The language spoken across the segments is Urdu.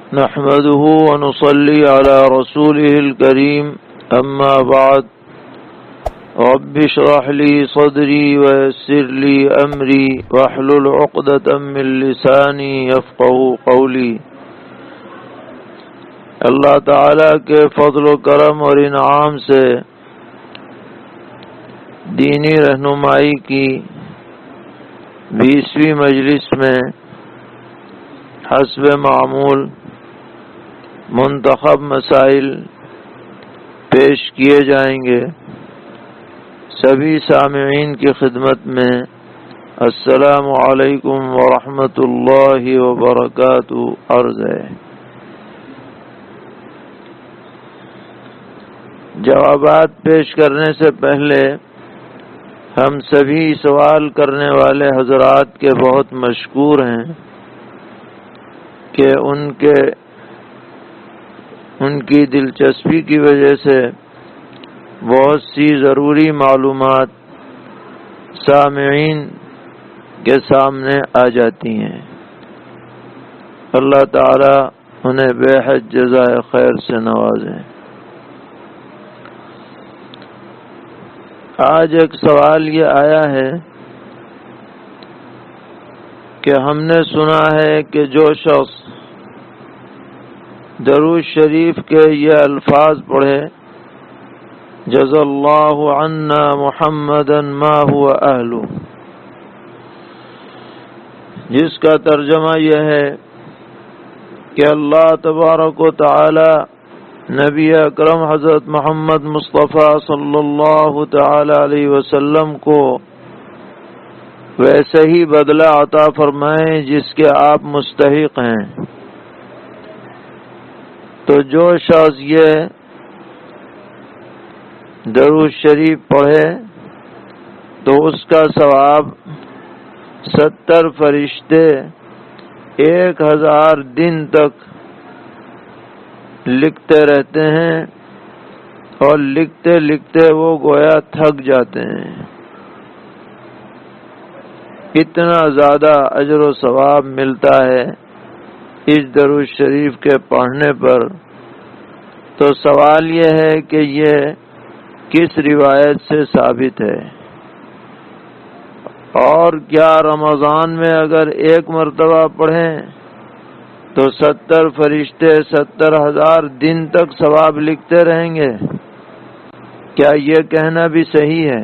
نحمده ونصلي على رسوله الكريم أما بعد رب اشرح لي صدري ويسر لي أمري واحلل عقدة من لساني يفقهوا قولي۔ اللہ تعالیٰ کے فضل و کرم اور انعام سے دینی رہنمائی کی 20ویں مجلس میں حسب معمول منتخب مسائل پیش کیے جائیں گے۔ سبھی سامعین کی خدمت میں السلام علیکم ورحمۃ اللہ وبرکاتہ عرض ہے۔ جوابات پیش کرنے سے پہلے ہم سبھی سوال کرنے والے حضرات کے بہت مشکور ہیں کہ ان کی دلچسپی کی وجہ سے بہت سی ضروری معلومات سامعین کے سامنے آ جاتی ہیں۔ اللہ تعالی انہیں بے حد جزائے خیر سے نوازیں۔ آج ایک سوال یہ آیا ہے کہ ہم نے سنا ہے کہ جو شخص درود شریف کے یہ الفاظ پڑھے جزا اللہ عنا محمدا ما هو اہلہ، جس کا ترجمہ یہ ہے کہ اللہ تبارک و تعالی نبی اکرم حضرت محمد مصطفیٰ صلی اللہ تعالی علیہ وسلم کو ویسے ہی بدلہ عطا فرمائیں جس کے آپ مستحق ہیں۔ تو جو شخص یہ درود شریف پڑھے تو اس کا ثواب 70 فرشتے 1000 دن تک لکھتے رہتے ہیں، اور لکھتے لکھتے وہ گویا تھک جاتے ہیں۔ اتنا زیادہ اجر و ثواب ملتا ہے اس درود شریف کے پڑھنے پر۔ تو سوال یہ ہے کہ یہ کس روایت سے ثابت ہے، اور کیا رمضان میں اگر ایک مرتبہ پڑھیں تو 70 فرشتے 70,000 دن تک ثواب لکھتے رہیں گے؟ کیا یہ کہنا بھی صحیح ہے؟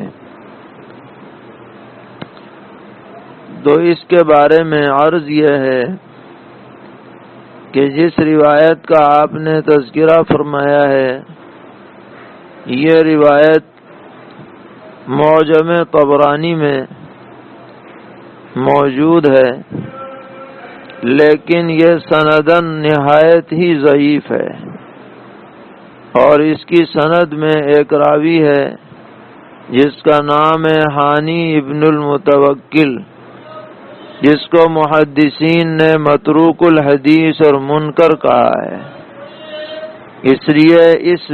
تو اس کے بارے میں عرض یہ ہے کہ جس روایت کا آپ نے تذکرہ فرمایا ہے یہ روایت معجم طبرانی میں موجود ہے، لیکن یہ سنداً نہایت ہی ضعیف ہے، اور اس کی سند میں ایک راوی ہے جس کا نام ہے ہانی ابن المتوکل، جس کو محدثین نے متروک الحدیث اور منکر کہا ہے۔ اس لیے اس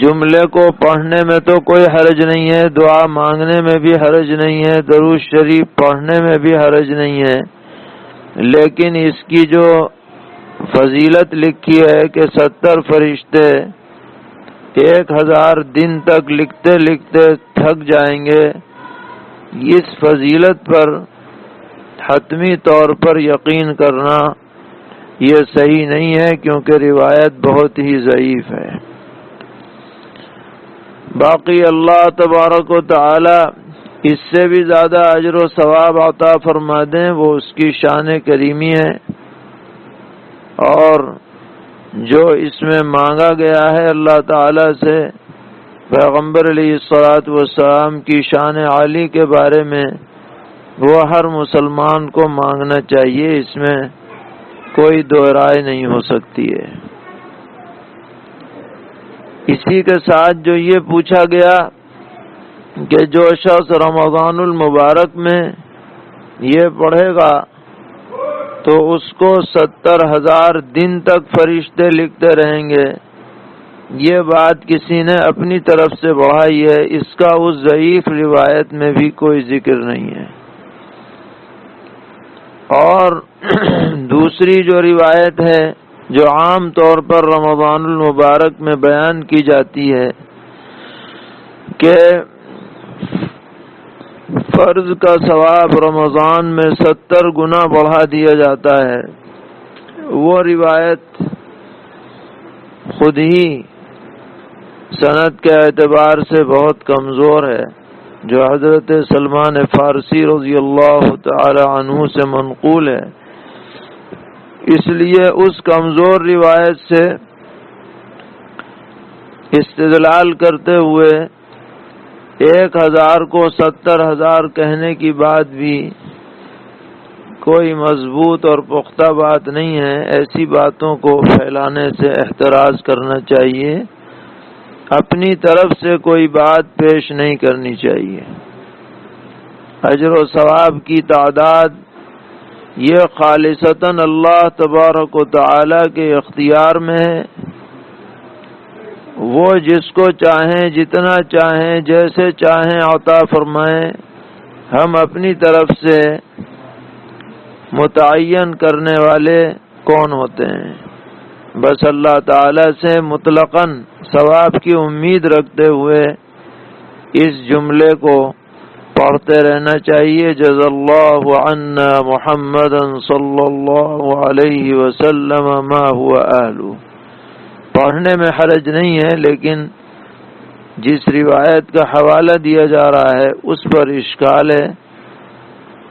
جملے کو پڑھنے میں تو کوئی حرج نہیں ہے، دعا مانگنے میں بھی حرج نہیں ہے، درود شریف پڑھنے میں بھی حرج نہیں ہے، لیکن اس کی جو فضیلت لکھی ہے کہ 70 فرشتے 1000 دن تک لکھتے لکھتے تھک جائیں گے، اس فضیلت پر حتمی طور پر یقین کرنا یہ صحیح نہیں ہے، کیونکہ روایت بہت ہی ضعیف ہے۔ باقی اللہ تبارک و تعالی اس سے بھی زیادہ اجر و ثواب عطا فرما دیں، وہ اس کی شان کریمی ہے، اور جو اس میں مانگا گیا ہے اللہ تعالی سے پیغمبر علیہ الصلوۃ والسلام کی شان عالی کے بارے میں، وہ ہر مسلمان کو مانگنا چاہیے، اس میں کوئی دو رائے نہیں ہو سکتی ہے۔ اسی کے ساتھ جو یہ پوچھا گیا کہ جو شخص رمضان المبارک میں یہ پڑھے گا تو اس کو 70,000 دن تک فرشتے لکھتے رہیں گے، یہ بات کسی نے اپنی طرف سے بڑھائی ہے، اس کا اس ضعیف روایت میں بھی کوئی ذکر نہیں ہے۔ اور دوسری جو روایت ہے جو عام طور پر رمضان المبارک میں بیان کی جاتی ہے کہ فرض کا ثواب رمضان میں 70 گنا بڑھا دیا جاتا ہے، وہ روایت خود ہی سند کے اعتبار سے بہت کمزور ہے، جو حضرت سلمان فارسی رضی اللہ تعالی عنہ سے منقول ہے۔ اس لیے اس کمزور روایت سے استدلال کرتے ہوئے 1000 کو 70,000 کہنے کی بات بھی کوئی مضبوط اور پختہ بات نہیں ہے۔ ایسی باتوں کو پھیلانے سے احتراز کرنا چاہیے، اپنی طرف سے کوئی بات پیش نہیں کرنی چاہیے۔ اجر و ثواب کی تعداد یہ خالصتاً اللہ تبارک و تعالی کے اختیار میں ہے، وہ جس کو چاہیں جتنا چاہیں جیسے چاہیں عطا فرمائیں، ہم اپنی طرف سے متعین کرنے والے کون ہوتے ہیں؟ بس اللہ تعالی سے مطلقاً ثواب کی امید رکھتے ہوئے اس جملے کو پڑھتے رہنا چاہیے، جزا اللہ عنا محمدا صلی اللہ علیہ وسلم ما هو اہلہ۔ پڑھنے میں حرج نہیں ہے، لیکن جس روایت کا حوالہ دیا جا رہا ہے اس پر اشکال ہے،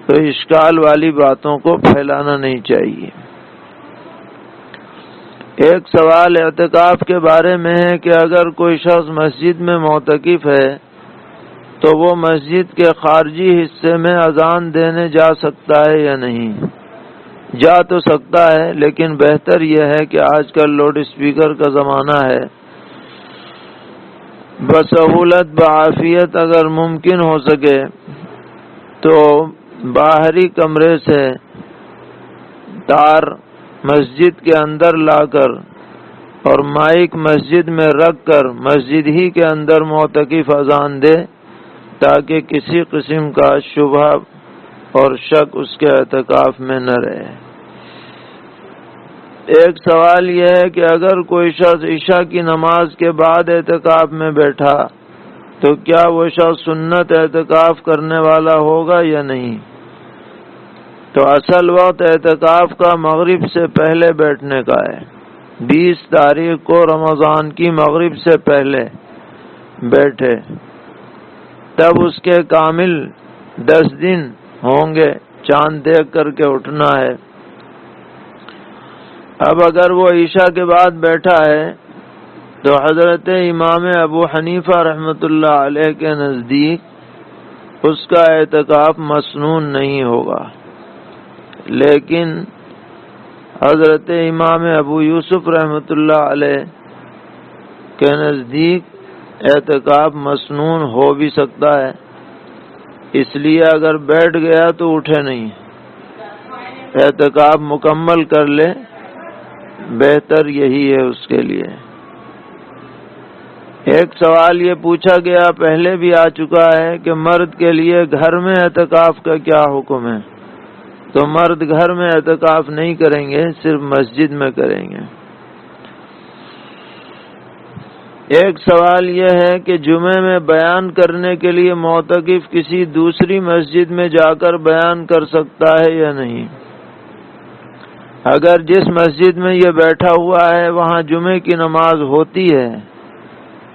تو اشکال والی باتوں کو پھیلانا نہیں چاہیے۔ ایک سوال اعتکاف کے بارے میں ہے کہ اگر کوئی شخص مسجد میں معتکف ہے تو وہ مسجد کے خارجی حصے میں اذان دینے جا سکتا ہے یا نہیں؟ جا تو سکتا ہے، لیکن بہتر یہ ہے کہ آج کل لاؤڈ اسپیکر کا زمانہ ہے، بسہولت بعافیت اگر ممکن ہو سکے تو باہری کمرے سے تار مسجد کے اندر لا کر اور مائک مسجد میں رکھ کر مسجد ہی کے اندر معتکف اذان دے، تاکہ کسی قسم کا شبہ اور شک اس کے اعتکاف میں نہ رہے۔ ایک سوال یہ ہے کہ اگر کوئی شخص عشاء کی نماز کے بعد اعتکاف میں بیٹھا تو کیا وہ شخص سنت اعتکاف کرنے والا ہوگا یا نہیں؟ تو اصل وقت اعتکاف کا مغرب سے پہلے بیٹھنے کا ہے۔ 20 تاریخ کو رمضان کی مغرب سے پہلے بیٹھے، تب اس کے کامل 10 دن ہوں گے، چاند دیکھ کر کے اٹھنا ہے۔ اب اگر وہ عشاء کے بعد بیٹھا ہے تو حضرت امام ابو حنیفہ رحمۃ اللہ علیہ کے نزدیک اس کا اعتکاف مسنون نہیں ہوگا، لیکن حضرت امام ابو یوسف رحمۃ اللہ علیہ کے نزدیک اعتکاف مسنون ہو بھی سکتا ہے، اس لیے اگر بیٹھ گیا تو اٹھے نہیں، اعتکاف مکمل کر لے، بہتر یہی ہے اس کے لیے۔ ایک سوال یہ پوچھا گیا، پہلے بھی آ چکا ہے، کہ مرد کے لیے گھر میں اعتکاف کا کیا حکم ہے؟ تو مرد گھر میں اعتکاف نہیں کریں گے، صرف مسجد میں کریں گے۔ ایک سوال یہ ہے کہ جمعے میں بیان کرنے کے لیے معتکف کسی دوسری مسجد میں جا کر بیان کر سکتا ہے یا نہیں؟ اگر جس مسجد میں یہ بیٹھا ہوا ہے وہاں جمعے کی نماز ہوتی ہے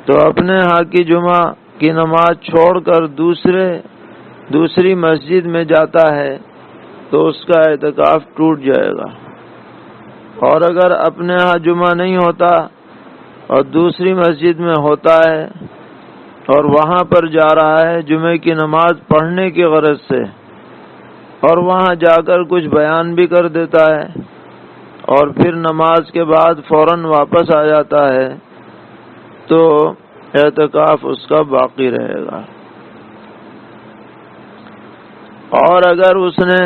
تو اپنے ہاں کی جمعہ کی نماز چھوڑ کر دوسری مسجد میں جاتا ہے تو اس کا اعتکاف ٹوٹ جائے گا، اور اگر اپنے ہاں جمعہ نہیں ہوتا اور دوسری مسجد میں ہوتا ہے اور وہاں پر جا رہا ہے جمعے کی نماز پڑھنے کی غرض سے، اور وہاں جا کر کچھ بیان بھی کر دیتا ہے اور پھر نماز کے بعد فوراً واپس آ جاتا ہے، تو اعتکاف اس کا باقی رہے گا۔ اور اگر اس نے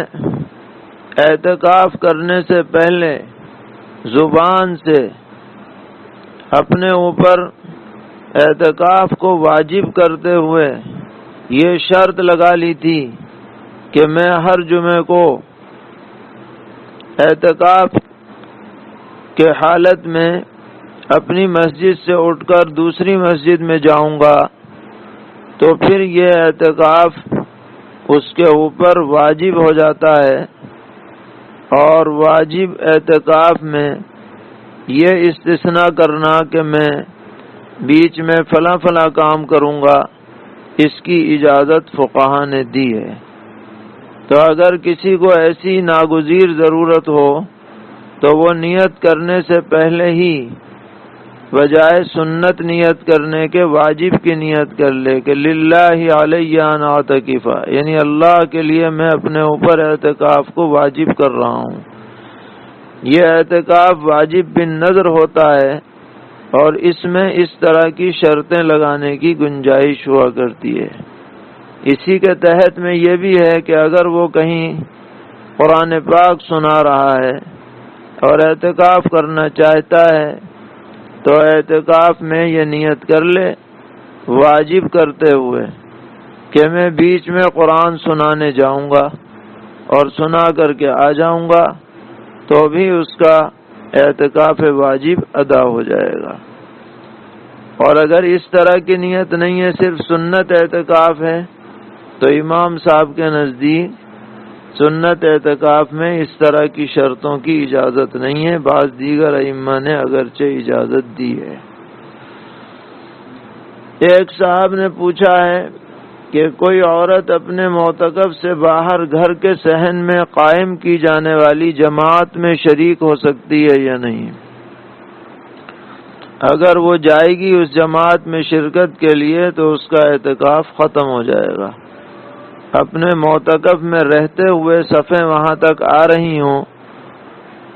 اعتکاف کرنے سے پہلے زبان سے اپنے اوپر اعتکاف کو واجب کرتے ہوئے یہ شرط لگا لی تھی کہ میں ہر جمعے کو اعتکاف کے حالت میں اپنی مسجد سے اٹھ کر دوسری مسجد میں جاؤں گا تو پھر یہ اعتکاف اس کے اوپر واجب ہو جاتا ہے، اور واجب اعتکاف میں یہ استثناء کرنا کہ میں بیچ میں فلاں فلاں کام کروں گا، اس کی اجازت فقہا نے دی ہے۔ تو اگر کسی کو ایسی ناگزیر ضرورت ہو تو وہ نیت کرنے سے پہلے ہی بجائے سنت نیت کرنے کے واجب کی نیت کر لے کہ للہ علی ان اعتکف، یعنی اللہ کے لیے میں اپنے اوپر اعتکاف کو واجب کر رہا ہوں۔ یہ اعتکاف واجب بن نظر ہوتا ہے، اور اس میں اس طرح کی شرطیں لگانے کی گنجائش ہوا کرتی ہے۔ اسی کے تحت میں یہ بھی ہے کہ اگر وہ کہیں قرآن پاک سنا رہا ہے اور اعتکاف کرنا چاہتا ہے تو اعتکاف میں یہ نیت کر لے واجب کرتے ہوئے کہ میں بیچ میں قرآن سنانے جاؤں گا اور سنا کر کے آ جاؤں گا، تو بھی اس کا اعتکاف واجب ادا ہو جائے گا۔ اور اگر اس طرح کی نیت نہیں ہے، صرف سنت اعتکاف ہے، تو امام صاحب کے نزدیک سنت اعتکاف میں اس طرح کی شرطوں کی اجازت نہیں ہے۔ بعض دیگر ائمہ نے اگرچہ اجازت دی ہے۔ ایک صاحب نے پوچھا ہے کہ کوئی عورت اپنے معتکف سے باہر گھر کے صحن میں قائم کی جانے والی جماعت میں شریک ہو سکتی ہے یا نہیں؟ اگر وہ جائے گی اس جماعت میں شرکت کے لیے تو اس کا اعتکاف ختم ہو جائے گا۔ اپنے معتکف میں رہتے ہوئے صفیں وہاں تک آ رہی ہوں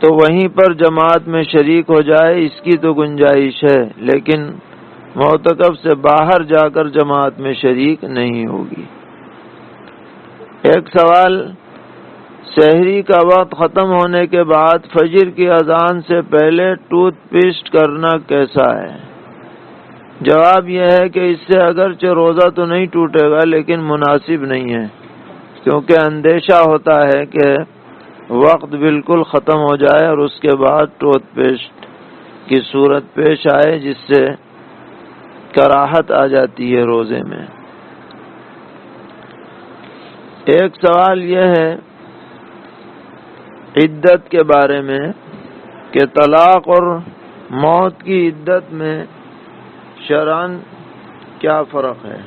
تو وہیں پر جماعت میں شریک ہو جائے، اس کی تو گنجائش ہے، لیکن معتکف سے باہر جا کر جماعت میں شریک نہیں ہوگی۔ ایک سوال، سحری کا وقت ختم ہونے کے بعد فجر کی اذان سے پہلے ٹوتھ پیسٹ کرنا کیسا ہے؟ جواب یہ ہے کہ اس سے اگرچہ روزہ تو نہیں ٹوٹے گا لیکن مناسب نہیں ہے، کیونکہ اندیشہ ہوتا ہے کہ وقت بالکل ختم ہو جائے اور اس کے بعد ٹوتھ پیسٹ کی صورت پیش آئے جس سے کراہت آ جاتی ہے روزے میں۔ ایک سوال یہ ہے عدت کے بارے میں کہ طلاق اور موت کی عدت میں شرعاً کیا فرق ہے؟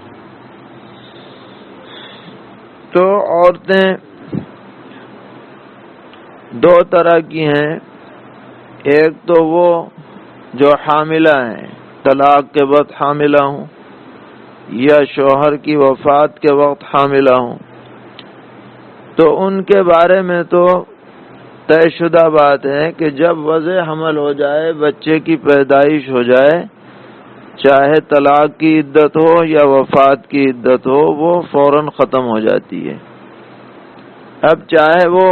تو عورتیں دو طرح کی ہیں، ایک تو وہ جو حاملہ ہیں، طلاق کے وقت حاملہ ہوں یا شوہر کی وفات کے وقت حاملہ ہوں، تو ان کے بارے میں تو طے شدہ بات ہے کہ جب وضع حمل ہو جائے، بچے کی پیدائش ہو جائے، چاہے طلاق کی عدت ہو یا وفات کی عدت ہو، وہ فوراً ختم ہو جاتی ہے۔ اب چاہے وہ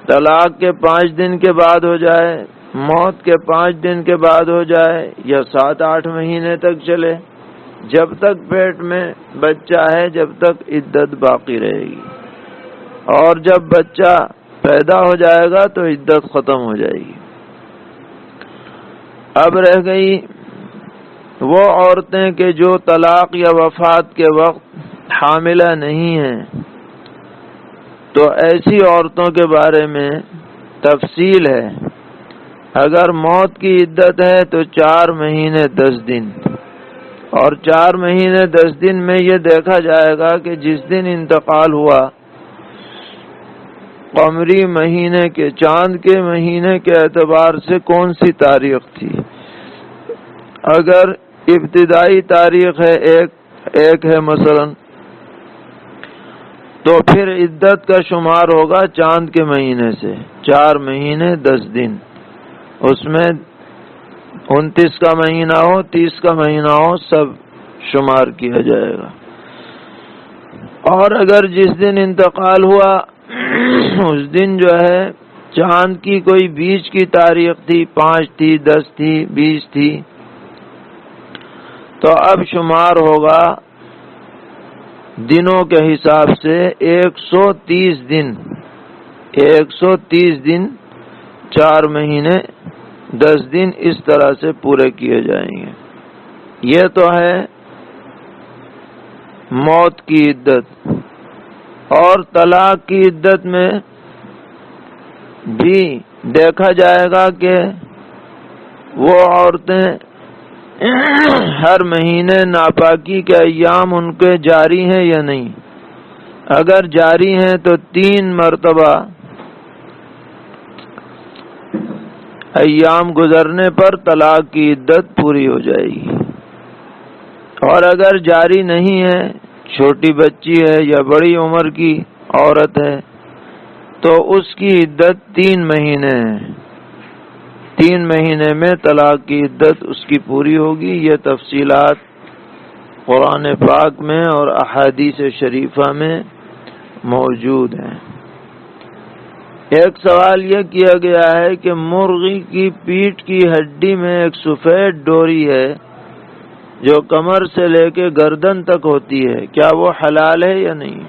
طلاق کے 5 دن کے بعد ہو جائے، موت کے 5 دن کے بعد ہو جائے، یا 7-8 مہینے تک چلے، جب تک پیٹ میں بچہ ہے جب تک عدت باقی رہے گی، اور جب بچہ پیدا ہو جائے گا تو عدت ختم ہو جائے گی۔ اب رہ گئی وہ عورتیں کہ جو طلاق یا وفات کے وقت حاملہ نہیں ہیں، تو ایسی عورتوں کے بارے میں تفصیل ہے۔ اگر موت کی عدت ہے تو 4 مہینے 10 دن، اور 4 مہینے 10 دن میں یہ دیکھا جائے گا کہ جس دن انتقال ہوا قمری مہینے کے چاند کے مہینے کے اعتبار سے کون سی تاریخ تھی۔ اگر ابتدائی تاریخ ہے ایک ہے مثلا، تو پھر عدت کا شمار ہوگا چاند کے مہینے سے، 4 مہینے 10 دن، اس میں 29 کا مہینہ ہو 30 کا مہینہ ہو سب شمار کیا جائے گا۔ اور اگر جس دن انتقال ہوا اس دن جو ہے چاند کی کوئی بیچ کی تاریخ تھی، 5 تھی 10 تھی 20 تھی، تو اب شمار ہوگا دنوں کے حساب سے 130 دن 130 دن 4 مہینے 10 دن اس طرح سے پورے کیے جائیں گے۔ یہ تو ہے موت کی عدت۔ اور طلاق کی عدت میں بھی دیکھا جائے گا کہ وہ عورتیں ہر مہینے ناپاکی کے ایام ان کے جاری ہیں یا نہیں۔ اگر جاری ہیں تو 3 مرتبہ ایام گزرنے پر طلاق کی عدت پوری ہو جائے گی۔ اور اگر جاری نہیں ہے، چھوٹی بچی ہے یا بڑی عمر کی عورت ہے، تو اس کی عدت 3 مہینے ہے۔ 3 مہینے میں طلاق کی عدت اس کی پوری ہوگی۔ یہ تفصیلات قرآن پاک میں اور احادیث شریفہ میں موجود ہیں۔ ایک سوال یہ کیا گیا ہے کہ مرغی کی پیٹھ کی ہڈی میں ایک سفید ڈوری ہے جو کمر سے لے کے گردن تک ہوتی ہے، کیا وہ حلال ہے یا نہیں؟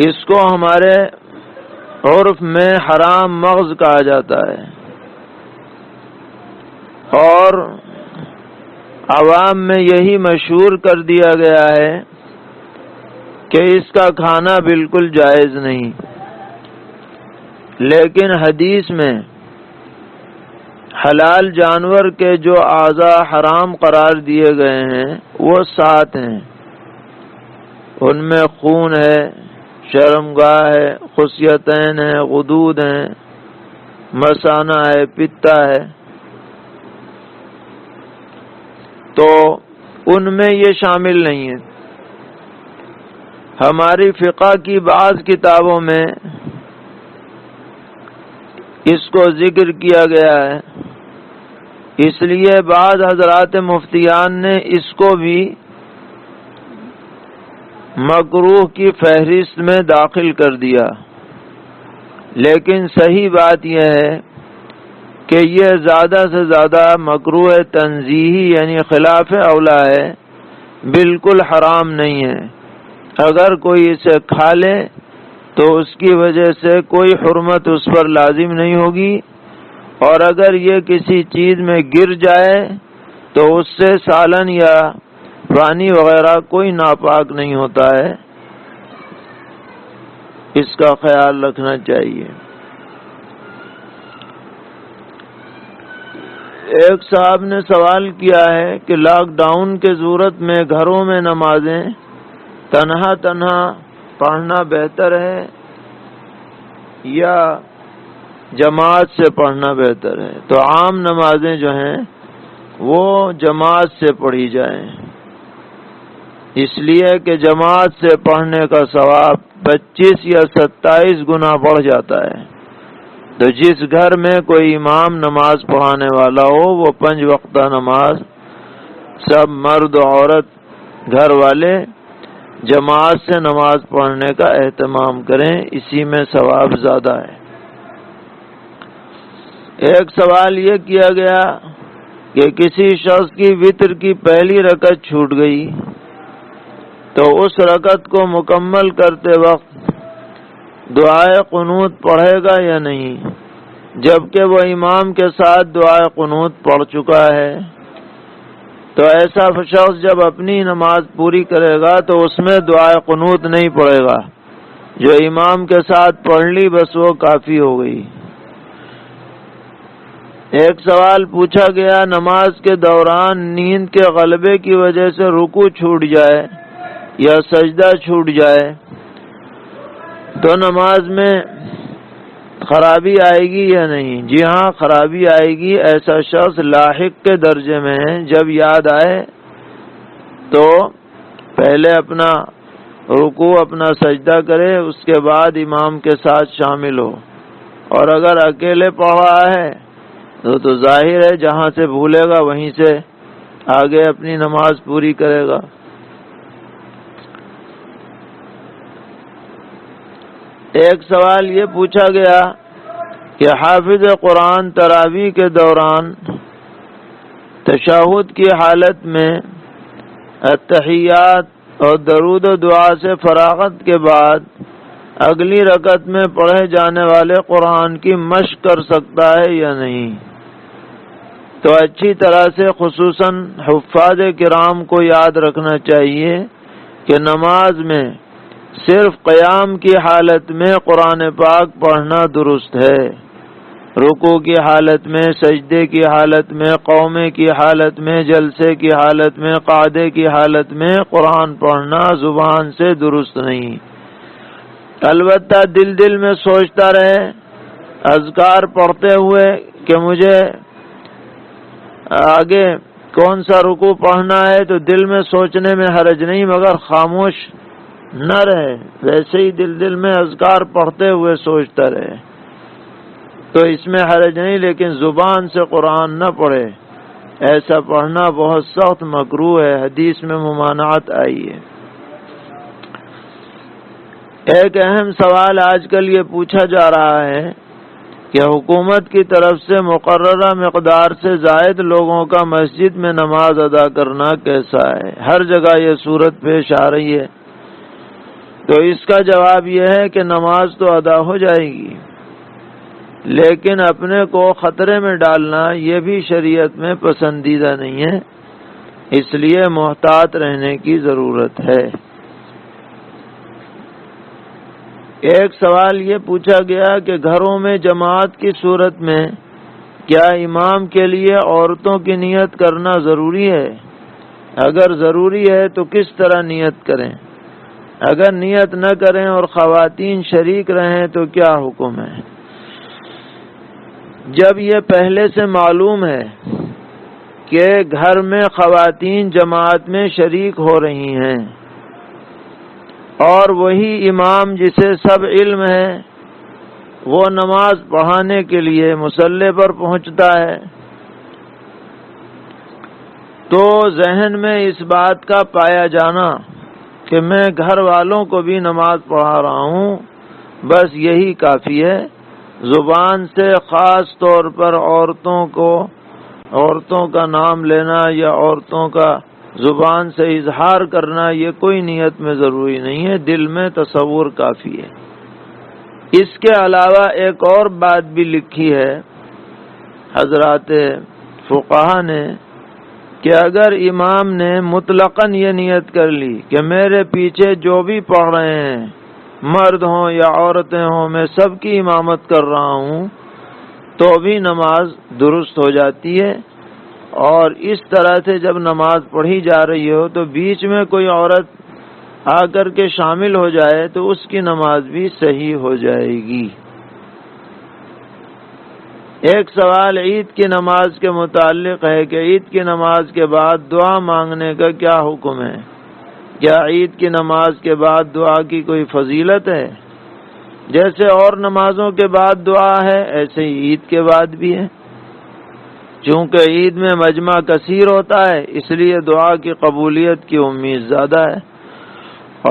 اس کو ہمارے عرف میں حرام مغز کہا جاتا ہے، اور عوام میں یہی مشہور کر دیا گیا ہے کہ اس کا کھانا بالکل جائز نہیں۔ لیکن حدیث میں حلال جانور کے جو اعضاء حرام قرار دیے گئے ہیں وہ 7 ہیں۔ ان میں خون ہے، شرمگاہ ہے، خصیتین ہے، غدود ہیں، مثانہ ہے، پتا ہے۔ تو ان میں یہ شامل نہیں ہے۔ ہماری فقہ کی بعض کتابوں میں اس کو ذکر کیا گیا ہے، اس لیے بعض حضرات مفتیان نے اس کو بھی مکروہ کی فہرست میں داخل کر دیا۔ لیکن صحیح بات یہ ہے کہ یہ زیادہ سے زیادہ مکروہ تنزیہی یعنی خلاف اولا ہے، بالکل حرام نہیں ہے۔ اگر کوئی اسے کھا لے تو اس کی وجہ سے کوئی حرمت اس پر لازم نہیں ہوگی، اور اگر یہ کسی چیز میں گر جائے تو اس سے سالن یا پانی وغیرہ کوئی ناپاک نہیں ہوتا ہے۔ اس کا خیال رکھنا چاہیے۔ ایک صاحب نے سوال کیا ہے کہ لاک ڈاؤن کے صورت میں گھروں میں نمازیں تنہا پڑھنا بہتر ہے یا جماعت سے پڑھنا بہتر ہے؟ تو عام نمازیں جو ہیں وہ جماعت سے پڑھی جائیں، اس لیے کہ جماعت سے پڑھنے کا ثواب 25 یا 27 گنا بڑھ جاتا ہے۔ تو جس گھر میں کوئی امام نماز پڑھانے والا ہو وہ 5 وقتہ نماز سب مرد عورت گھر والے جماعت سے نماز پڑھنے کا اہتمام کریں، اسی میں ثواب زیادہ ہے۔ ایک سوال یہ کیا گیا کہ کسی شخص کی وتر کی پہلی رکعت چھوٹ گئی تو اس رکعت کو مکمل کرتے وقت دعائے قنوت پڑھے گا یا نہیں، جبکہ وہ امام کے ساتھ دعائے قنوت پڑھ چکا ہے؟ تو ایسا شخص جب اپنی نماز پوری کرے گا تو اس میں دعائے قنوت نہیں پڑھے گا، جو امام کے ساتھ پڑھ لی بس وہ کافی ہو گئی۔ ایک سوال پوچھا گیا، نماز کے دوران نیند کے غلبے کی وجہ سے رکوع چھوٹ جائے یا سجدہ چھوٹ جائے تو نماز میں خرابی آئے گی یا نہیں؟ جی ہاں، خرابی آئے گی۔ ایسا شخص لاحق کے درجے میں ہے، جب یاد آئے تو پہلے اپنا رکوع اپنا سجدہ کرے، اس کے بعد امام کے ساتھ شامل ہو، اور اگر اکیلے پڑھ رہا ہے تو ظاہر ہے جہاں سے بھولے گا وہیں سے آگے اپنی نماز پوری کرے گا۔ ایک سوال یہ پوچھا گیا کہ حافظ قرآن تراویح کے دوران تشہد کی حالت میں التحیات اور درود و دعا سے فراغت کے بعد اگلی رکعت میں پڑھے جانے والے قرآن کی مشق کر سکتا ہے یا نہیں؟ تو اچھی طرح سے خصوصاً حفاظ کرام کو یاد رکھنا چاہیے کہ نماز میں صرف قیام کی حالت میں قرآن پاک پڑھنا درست ہے، رکوع کی حالت میں، سجدے کی حالت میں، قومے کی حالت میں، جلسے کی حالت میں، قعدے کی حالت میں قرآن پڑھنا زبان سے درست نہیں۔ البتہ دل میں سوچتا رہے اذکار پڑھتے ہوئے کہ مجھے آگے کون سا رکوع پڑھنا ہے، تو دل میں سوچنے میں حرج نہیں، مگر خاموش نہ رہے، ویسے ہی دل میں اذکار پڑھتے ہوئے سوچتا رہے تو اس میں حرج نہیں، لیکن زبان سے قرآن نہ پڑھے، ایسا پڑھنا بہت سخت مکروہ ہے، حدیث میں ممانعت آئی ہے۔ ایک اہم سوال آج کل یہ پوچھا جا رہا ہے کہ حکومت کی طرف سے مقررہ مقدار سے زائد لوگوں کا مسجد میں نماز ادا کرنا کیسا ہے؟ ہر جگہ یہ صورت پیش آ رہی ہے، تو اس کا جواب یہ ہے کہ نماز تو ادا ہو جائے گی، لیکن اپنے کو خطرے میں ڈالنا یہ بھی شریعت میں پسندیدہ نہیں ہے، اس لیے محتاط رہنے کی ضرورت ہے۔ ایک سوال یہ پوچھا گیا کہ گھروں میں جماعت کی صورت میں کیا امام کے لیے عورتوں کی نیت کرنا ضروری ہے؟ اگر ضروری ہے تو کس طرح نیت کریں؟ اگر نیت نہ کریں اور خواتین شریک رہیں تو کیا حکم ہے؟ جب یہ پہلے سے معلوم ہے کہ گھر میں خواتین جماعت میں شریک ہو رہی ہیں اور وہی امام جسے سب علم ہے وہ نماز پڑھانے کے لیے مصلی پر پہنچتا ہے، تو ذہن میں اس بات کا پایا جانا کہ میں گھر والوں کو بھی نماز پڑھا رہا ہوں، بس یہی کافی ہے۔ زبان سے خاص طور پر عورتوں کا نام لینا یا عورتوں کا زبان سے اظہار کرنا یہ کوئی نیت میں ضروری نہیں ہے، دل میں تصور کافی ہے۔ اس کے علاوہ ایک اور بات بھی لکھی ہے حضرات فقہا نے کہ اگر امام نے مطلقاً یہ نیت کر لی کہ میرے پیچھے جو بھی پڑھ رہے ہیں مرد ہوں یا عورتیں ہوں میں سب کی امامت کر رہا ہوں، تو بھی نماز درست ہو جاتی ہے۔ اور اس طرح سے جب نماز پڑھی جا رہی ہو تو بیچ میں کوئی عورت آ کر کے شامل ہو جائے تو اس کی نماز بھی صحیح ہو جائے گی۔ ایک سوال عید کی نماز کے متعلق ہے کہ عید کی نماز کے بعد دعا مانگنے کا کیا حکم ہے؟ کیا عید کی نماز کے بعد دعا کی کوئی فضیلت ہے؟ جیسے اور نمازوں کے بعد دعا ہے ایسے ہی عید کے بعد بھی ہے، چونکہ عید میں مجمع کثیر ہوتا ہے اس لیے دعا کی قبولیت کی امید زیادہ ہے،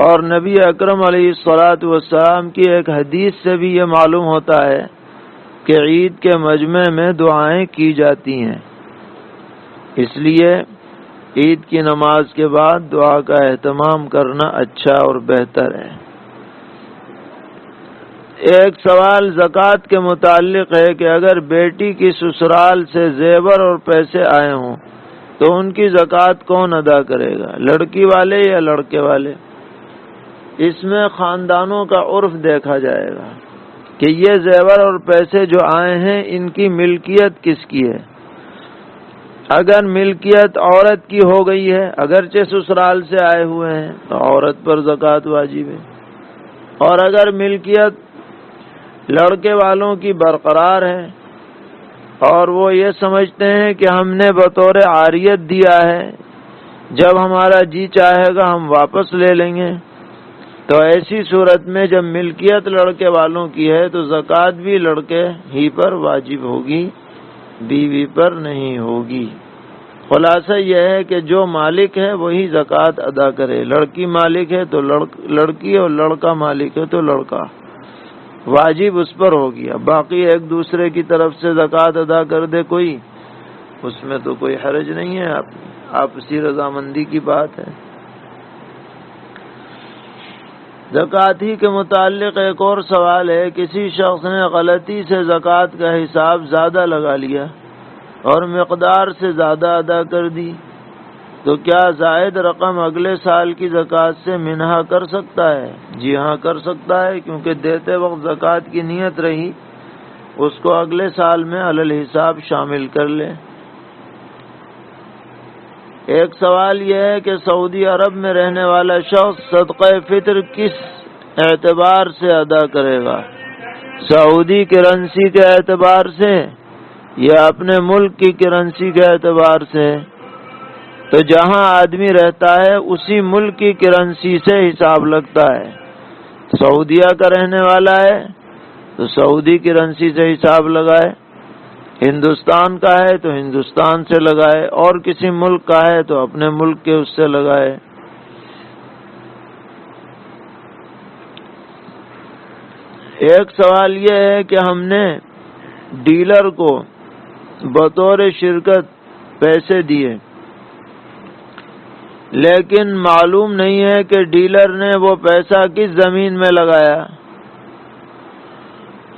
اور نبی اکرم علیہ الصلاۃ والسلام کی ایک حدیث سے بھی یہ معلوم ہوتا ہے کہ عید کے مجمع میں دعائیں کی جاتی ہیں، اس لیے عید کی نماز کے بعد دعا کا اہتمام کرنا اچھا اور بہتر ہے۔ ایک سوال زکوٰۃ کے متعلق ہے کہ اگر بیٹی کی سسرال سے زیور اور پیسے آئے ہوں تو ان کی زکوٰۃ کون ادا کرے گا، لڑکی والے یا لڑکے والے؟ اس میں خاندانوں کا عرف دیکھا جائے گا کہ یہ زیور اور پیسے جو آئے ہیں ان کی ملکیت کس کی ہے۔ اگر ملکیت عورت کی ہو گئی ہے اگرچہ سسرال سے آئے ہوئے ہیں تو عورت پر زکوٰۃ واجب ہے، اور اگر ملکیت لڑکے والوں کی برقرار ہے اور وہ یہ سمجھتے ہیں کہ ہم نے بطور عاریت دیا ہے، جب ہمارا جی چاہے گا ہم واپس لے لیں گے، تو ایسی صورت میں جب ملکیت لڑکے والوں کی ہے تو زکوٰۃ بھی لڑکے ہی پر واجب ہوگی، بیوی پر نہیں ہوگی۔ خلاصہ یہ ہے کہ جو مالک ہے وہی زکوٰۃ ادا کرے، لڑکی مالک ہے تو لڑکی اور لڑکا مالک ہے تو لڑکا، واجب اس پر ہوگی۔ اب باقی ایک دوسرے کی طرف سے زکوٰۃ ادا کر دے کوئی، اس میں تو کوئی حرج نہیں ہے، آپسی رضامندی کی بات ہے۔ زکوٰۃ ہی کے متعلق ایک اور سوال ہے، کسی شخص نے غلطی سے زکوٰۃ کا حساب زیادہ لگا لیا اور مقدار سے زیادہ ادا کر دی، تو کیا زائد رقم اگلے سال کی زکوٰۃ سے منہا کر سکتا ہے؟ جی ہاں، کر سکتا ہے، کیونکہ دیتے وقت زکوٰۃ کی نیت رہی، اس کو اگلے سال میں علی الحساب شامل کر لے۔ ایک سوال یہ ہے کہ سعودی عرب میں رہنے والا شخص صدقہ فطر کس اعتبار سے ادا کرے گا؟ سعودی کرنسی کے اعتبار سے یا اپنے ملک کی کرنسی کے اعتبار سے؟ تو جہاں آدمی رہتا ہے اسی ملک کی کرنسی سے حساب لگتا ہے۔ سعودیہ کا رہنے والا ہے تو سعودی کرنسی سے حساب لگائے، ہندوستان کا ہے تو ہندوستان سے لگائے، اور کسی ملک کا ہے تو اپنے ملک کے اس سے لگائے۔ ایک سوال یہ ہے کہ ہم نے ڈیلر کو بطور شرکت پیسے دیے، لیکن معلوم نہیں ہے کہ ڈیلر نے وہ پیسہ کس زمین میں لگایا،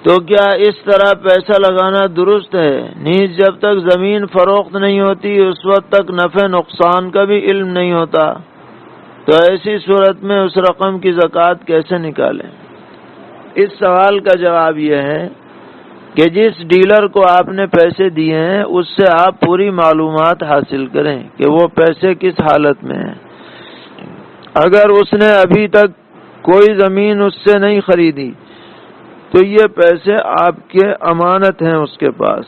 تو کیا اس طرح پیسہ لگانا درست ہے؟ نیز جب تک زمین فروخت نہیں ہوتی اس وقت تک نفع نقصان کا بھی علم نہیں ہوتا، تو ایسی صورت میں اس رقم کی زکوٰۃ کیسے نکالیں؟ اس سوال کا جواب یہ ہے کہ جس ڈیلر کو آپ نے پیسے دیے ہیں اس سے آپ پوری معلومات حاصل کریں کہ وہ پیسے کس حالت میں ہیں۔ اگر اس نے ابھی تک کوئی زمین اس سے نہیں خریدی تو یہ پیسے آپ کے امانت ہیں اس کے پاس،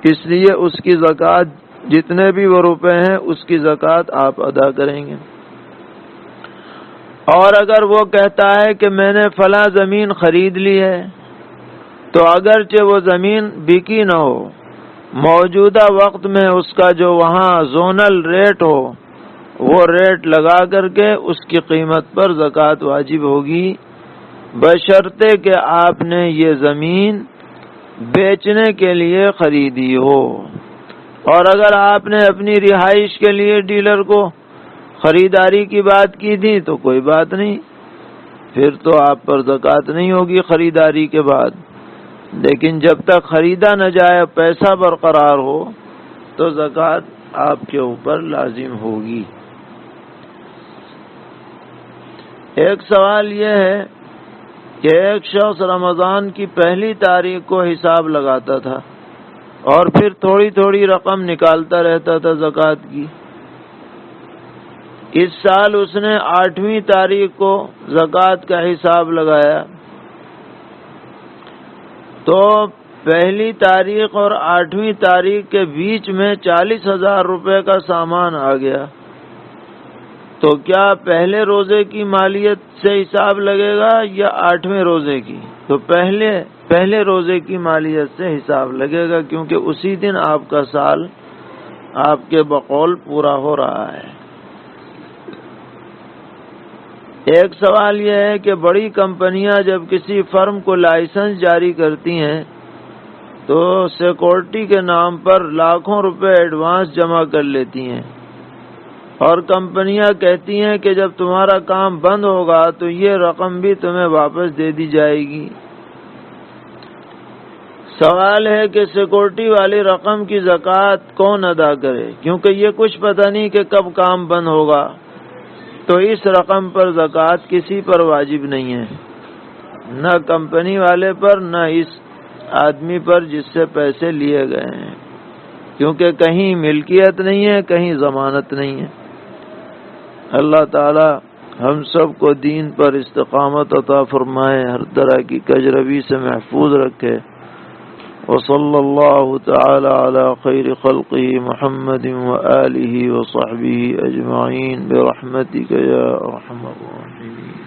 اس لیے اس کی زکوٰۃ جتنے بھی وہ روپے ہیں اس کی زکوٰۃ آپ ادا کریں گے۔ اور اگر وہ کہتا ہے کہ میں نے فلاں زمین خرید لی ہے، تو اگرچہ وہ زمین بکی نہ ہو، موجودہ وقت میں اس کا جو وہاں زونل ریٹ ہو وہ ریٹ لگا کر کے اس کی قیمت پر زکوٰۃ واجب ہوگی، بشرطے کہ آپ نے یہ زمین بیچنے کے لیے خریدی ہو۔ اور اگر آپ نے اپنی رہائش کے لیے ڈیلر کو خریداری کی بات کی تھی تو کوئی بات نہیں، پھر تو آپ پر زکوٰۃ نہیں ہوگی خریداری کے بعد، لیکن جب تک خریدا نہ جائے پیسہ برقرار ہو تو زکوٰۃ آپ کے اوپر لازم ہوگی۔ ایک سوال یہ ہے کہ ایک شخص رمضان کی پہلی تاریخ کو حساب لگاتا تھا اور پھر تھوڑی تھوڑی رقم نکالتا رہتا تھا زکوٰۃ کی۔ اس سال اس نے 8ویں تاریخ کو زکوٰۃ کا حساب لگایا، تو پہلی تاریخ اور 8ویں تاریخ کے بیچ میں 40,000 روپے کا سامان آ گیا، تو کیا پہلے روزے کی مالیت سے حساب لگے گا یا 8ویں روزے کی؟ تو پہلے روزے کی مالیت سے حساب لگے گا، کیونکہ اسی دن آپ کا سال آپ کے بقول پورا ہو رہا ہے۔ ایک سوال یہ ہے کہ بڑی کمپنیاں جب کسی فرم کو لائسنس جاری کرتی ہیں تو سیکورٹی کے نام پر لاکھوں روپے ایڈوانس جمع کر لیتی ہیں، اور کمپنیاں کہتی ہیں کہ جب تمہارا کام بند ہوگا تو یہ رقم بھی تمہیں واپس دے دی جائے گی۔ سوال ہے کہ سیکورٹی والی رقم کی زکوٰۃ کون ادا کرے، کیونکہ یہ کچھ پتہ نہیں کہ کب کام بند ہوگا، تو اس رقم پر زکوٰۃ کسی پر واجب نہیں ہے، نہ کمپنی والے پر نہ اس آدمی پر جس سے پیسے لیے گئے ہیں، کیونکہ کہیں ملکیت نہیں ہے، کہیں ضمانت نہیں ہے۔ اللہ تعالی ہم سب کو دین پر استقامت عطا فرمائے، ہر طرح کی کجروی سے محفوظ رکھے۔ وصلی اللہ تعالی علی خیر خلقہ محمد وآلہ وصحبہ اجمعین برحمتک یا ارحم الراحمین۔